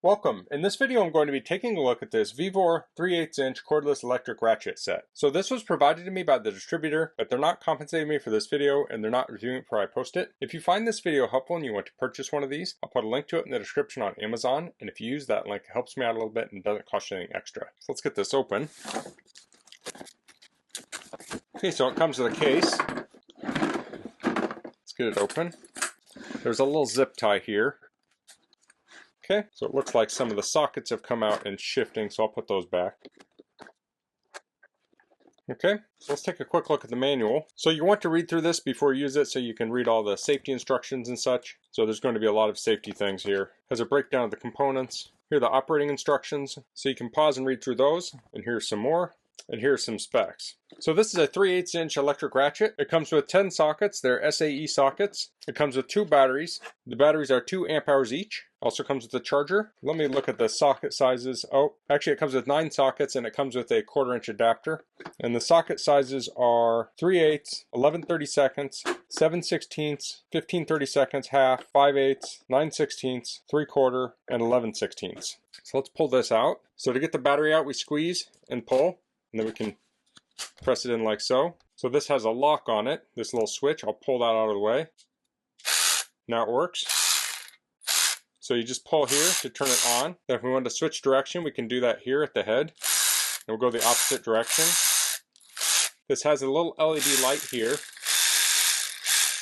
Welcome. In this video I'm going to be taking a look at this VEVOR 3/8" cordless electric ratchet set. So this was provided to me by the distributor, but they're not compensating me for this video and they're not reviewing it before I post it. If you find this video helpful and you want to purchase one of these, I'll put a link to it in the description on Amazon, and if you use that link it helps me out a little bit and doesn't cost you anything extra. So let's get this open. Okay, so it comes with a case. Let's get it open. There's a little zip tie here. Okay, so it looks like some of the sockets have come out and shifting, so I'll put those back. Okay, so let's take a quick look at the manual. So you want to read through this before you use it so you can read all the safety instructions and such. So there's going to be a lot of safety things here. There's a breakdown of the components. Here are the operating instructions, so you can pause and read through those. And here's some more. And here's some specs. So this is a 3/8" electric ratchet. It comes with 10 sockets. They're SAE sockets. It comes with 2 batteries. The batteries are 2 amp hours each. Also comes with a charger. Let me look at the socket sizes. Oh, actually it comes with 9 sockets and it comes with a 1/4" adapter. And the socket sizes are 3/8, 11/32, 7/16, 15/32, half, 5/8, 9/16, 3/4, and 11/16. So let's pull this out. So to get the battery out, we squeeze and pull. And then we can press it in like so. So this has a lock on it, this little switch. I'll pull that out of the way. Now it works. So you just pull here to turn it on. Then if we want to switch direction, we can do that here at the head. And we'll go the opposite direction. This has a little LED light here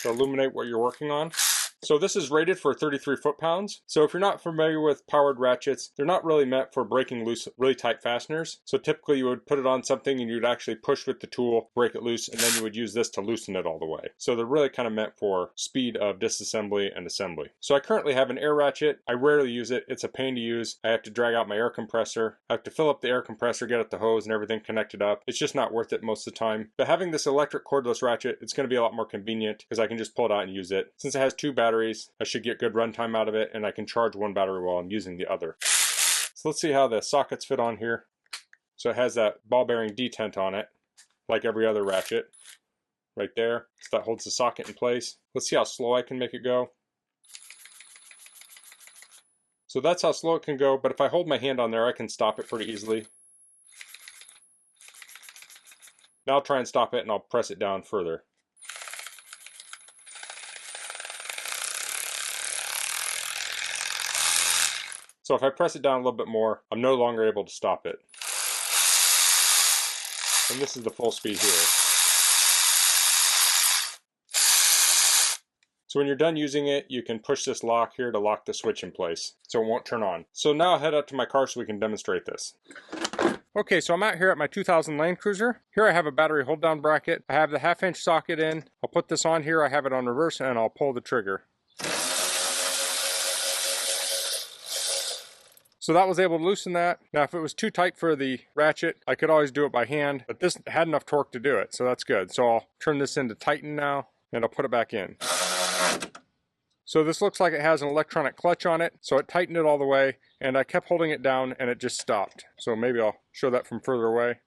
to illuminate what you're working on. So this is rated for 33 foot-pounds. So if you're not familiar with powered ratchets, they're not really meant for breaking loose really tight fasteners. So typically you would put it on something and you'd actually push with the tool, break it loose, and then you would use this to loosen it all the way. So they're really kind of meant for speed of disassembly and assembly. So I currently have an air ratchet. I rarely use it. It's a pain to use. I have to drag out my air compressor. I have to fill up the air compressor, get at the hose and everything connected up. It's just not worth it most of the time. But having this electric cordless ratchet, it's going to be a lot more convenient because I can just pull it out and use it. Since it has 2 batteries, I should get good runtime out of it, and I can charge one battery while I'm using the other. So let's see how the sockets fit on here. So it has that ball bearing detent on it, like every other ratchet, right there. So that holds the socket in place. Let's see how slow I can make it go. So that's how slow it can go, but if I hold my hand on there, I can stop it pretty easily. Now I'll try and stop it, and I'll press it down further. So if I press it down a little bit more, I'm no longer able to stop it. And this is the full speed here. So when you're done using it, you can push this lock here to lock the switch in place, so it won't turn on. So now I'll head out to my car so we can demonstrate this. Okay, so I'm out here at my 2000 Land Cruiser. Here I have a battery hold down bracket. I have the 1/2" socket in. I'll put this on here, I have it on reverse, and I'll pull the trigger. So that was able to loosen that. Now if it was too tight for the ratchet, I could always do it by hand, but this had enough torque to do it, so that's good. So I'll turn this into tighten now, and I'll put it back in. So this looks like it has an electronic clutch on it, so it tightened it all the way, and I kept holding it down and it just stopped. So maybe I'll show that from further away.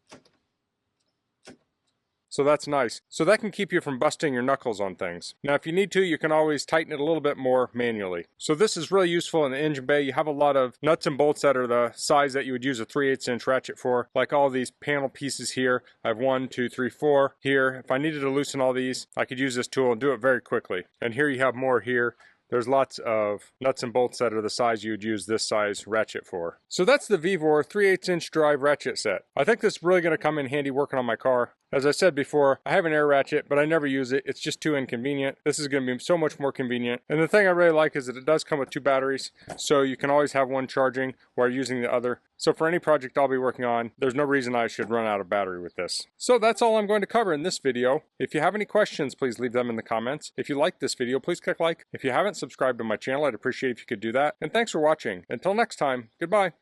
So that's nice. So that can keep you from busting your knuckles on things. Now if you need to, you can always tighten it a little bit more manually. So this is really useful in the engine bay. You have a lot of nuts and bolts that are the size that you would use a 3/8" ratchet for. Like all these panel pieces here. I have 1, 2, 3, 4 here. If I needed to loosen all these, I could use this tool and do it very quickly. And here you have more here. There's lots of nuts and bolts that are the size you would use this size ratchet for. So that's the VEVOR 3/8" drive ratchet set. I think this is really going to come in handy working on my car. As I said before, I have an air ratchet, but I never use it. It's just too inconvenient. This is going to be so much more convenient. And the thing I really like is that it does come with 2 batteries, so you can always have one charging while using the other. So for any project I'll be working on, there's no reason I should run out of battery with this. So that's all I'm going to cover in this video. If you have any questions, please leave them in the comments. If you liked this video, please click like. If you haven't subscribed to my channel, I'd appreciate if you could do that. And thanks for watching. Until next time, goodbye.